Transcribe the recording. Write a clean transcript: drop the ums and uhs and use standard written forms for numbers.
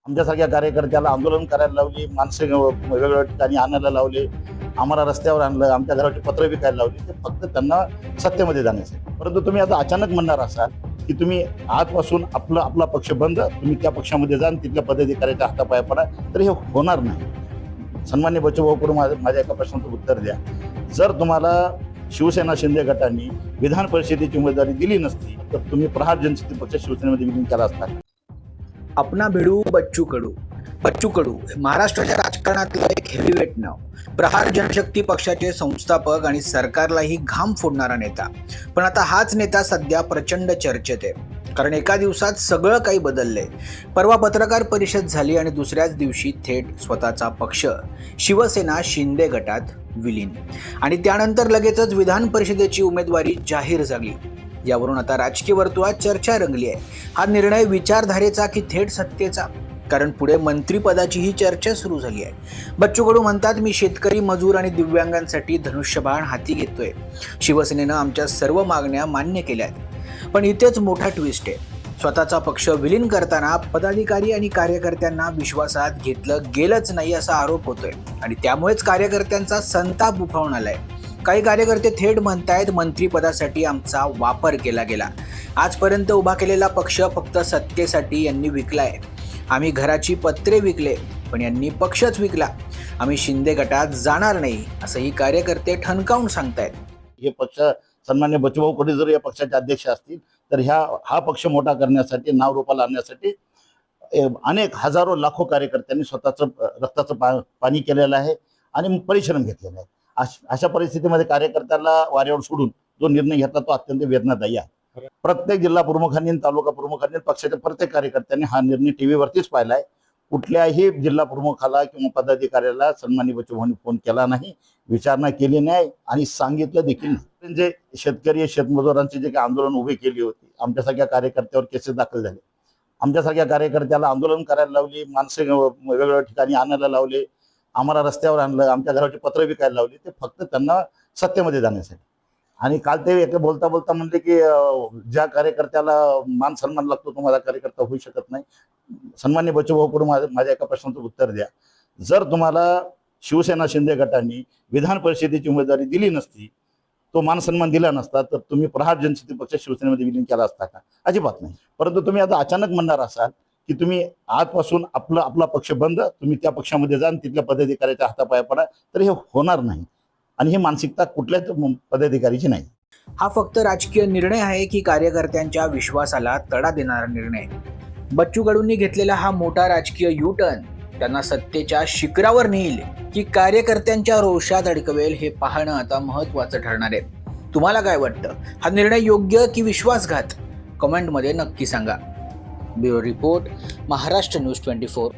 आमच्यासारख्या कार्यकर्त्याला आंदोलन करायला लावली, माणसं वेगवेगळ्या ठिकाणी आणायला लावले, आम्हाला रस्त्यावर आणलं, आमच्या घराची पत्र विकायला लावली. ते फक्त त्यांना सत्तेमध्ये जाण्यासाठी. परंतु तुम्ही आता अचानक म्हणणार असाल की तुम्ही आजपासून आपला पक्ष बंद, तुम्ही त्या पक्षामध्ये जा आणि तिथल्या पदाधिकाऱ्याच्या हातापाया पडा, तर हे होणार नाही. सन्मान्य बच्चूभाऊ कडू माझ्या एका प्रश्नाचं उत्तर द्या. जर तुम्हाला शिवसेना शिंदे गटांनी विधान परिषदेची उमेदवारी दिली नसती तर तुम्ही प्रहार जनशक्ती पक्ष शिवसेनेमध्ये विलीन केला असता. अपना भिडू बच्चू कडू. बच्चू कडू हे महाराष्ट्राच्या राजकारणातलं एक हेवीवेट नाव. प्रहार जनशक्ती पक्षाचे संस्थापक आणि सरकारलाही घाम फोडणारा नेता. पण आता हाच नेता सध्या प्रचंड चर्चेत आहे, कारण एका दिवसात सगळं काही बदललंय. परवा पत्रकार परिषद झाली आणि दुसऱ्याच दिवशी थेट स्वतःचा पक्ष शिवसेना शिंदे गटात विलीन, आणि त्यानंतर लगेचच विधान परिषदेची उमेदवारी जाहीर झाली. यावरून आता राजकीय वर्तुळात चर्चा रंगली आहे. हा निर्णय विचारधारेचा की थेट सत्तेचा? कारण पुढे मंत्रिपदाचीही चर्चा सुरू झाली आहे. बच्चू कडू म्हणतात, मी शेतकरी, मजूर आणि दिव्यांगांसाठी धनुष्यबाण हाती घेतोय. शिवसेनेनं आमच्या सर्व मागण्या मान्य केल्यात. पण इथेच मोठा ट्विस्ट आहे. स्वतःचा पक्ष विलीन करताना पदाधिकारी आणि कार्यकर्त्यांना विश्वासात घेतलं गेलंच नाही असा आरोप होतोय, आणि त्यामुळेच कार्यकर्त्यांचा संताप उफाळून आलाय. काही कार्यकर्ते थेट म्हणतायत, मंत्रिपदासाठी आमचा वापर केला गेला. आजपर्यंत उभा केलेला पक्ष फक्त सत्तेसाठी यांनी विकलाय. आम्ही घराची पत्रे विकले, पण यांनी पक्षच विकला. आम्ही शिंदे गटात जाणार नाही, असंही कार्यकर्ते ठणकावून सांगतायत. हे पक्ष सन्मान्य बच्चूभाऊ कडू जर या पक्षाचे अध्यक्ष असतील तर हा पक्ष मोठा करण्यासाठी, नाव रूपाला आणण्यासाठी अनेक हजारो लाखो कार्यकर्त्यांनी स्वतःचं रक्ताचं पाणी केलेलं आहे आणि परिश्रम घेतलेला आहे. अशा परिस्थितीमध्ये कार्यकर्त्याला वाऱ्यावर सोडून जो निर्णय घेतला तो अत्यंत वेदनादायी आहे. प्रत्येक जिल्हा प्रमुखांनी, तालुका प्रमुखांनी, पक्षाच्या प्रत्येक कार्यकर्त्यांनी हा निर्णय टीव्हीवरतीच पाहिलाय. कुठल्याही जिल्हा प्रमुखाला किंवा पदाधिकाऱ्याला सन्मान्य बच्चूभाऊंनी फोन केला नाही, विचारणा केली नाही आणि सांगितलं देखील नाही. जे शेतकरी, शेतमजुरांचे जे काही आंदोलन उभे केली होती, आमच्यासारख्या कार्यकर्त्यावर केसेस दाखल झाले, आमच्यासारख्या कार्यकर्त्याला आंदोलन करायला लावली, माणसं वेगवेगळ्या ठिकाणी आणायला लावले, आम्हाला रस्त्यावर आणलं, आमच्या घराची पत्र विकायला लावली. ते फक्त त्यांना सत्तेमध्ये जाण्यासाठी. आणि काल ते एका बोलता बोलता म्हणले की ज्या कार्यकर्त्याला मान सन्मान लागतो तो माझा कार्यकर्ता होऊ शकत नाही. सन्मान्य बच्चूभाऊ कडू माझ्या एका प्रश्नाचं उत्तर द्या. जर तुम्हाला शिवसेना शिंदे गटांनी विधान परिषदेची उमेदवारी दिली नसती, तो मान सन्मान दिला नसता, तर तुम्ही प्रहार जनशक्ती पक्ष शिवसेनेमध्ये विलीन केला असता का? अजिबात नाही. परंतु तुम्ही आता अचानक म्हणणार असाल की तुम्ही आजपासून आपला पक्ष बंद, तुम्ही त्या पक्षामध्ये जा आणि तिथल्या पदाधिकाऱ्याच्या हातापाया पडा, तर हे होणार नाही. आणि ही मानसिकता कुठल्याच पदाधिकारीची नाही. हा फक्त राजकीय निर्णय आहे की कार्यकर्त्यांच्या विश्वासाला तडा देणारा निर्णय? बच्चू कडूंनी घेतलेला हा मोठा राजकीय यू-टर्न त्यांना सत्तेच्या शिखरावर नेईल की कार्यकर्त्यांच्या रोषात अडकवेल, हे पाहणं आता महत्त्वाचं ठरणार आहे. तुम्हाला काय वाटतं? हा निर्णय योग्य की विश्वासघात? कमेंटमध्ये नक्की सांगा. Bureau report, Maharashtra news 24.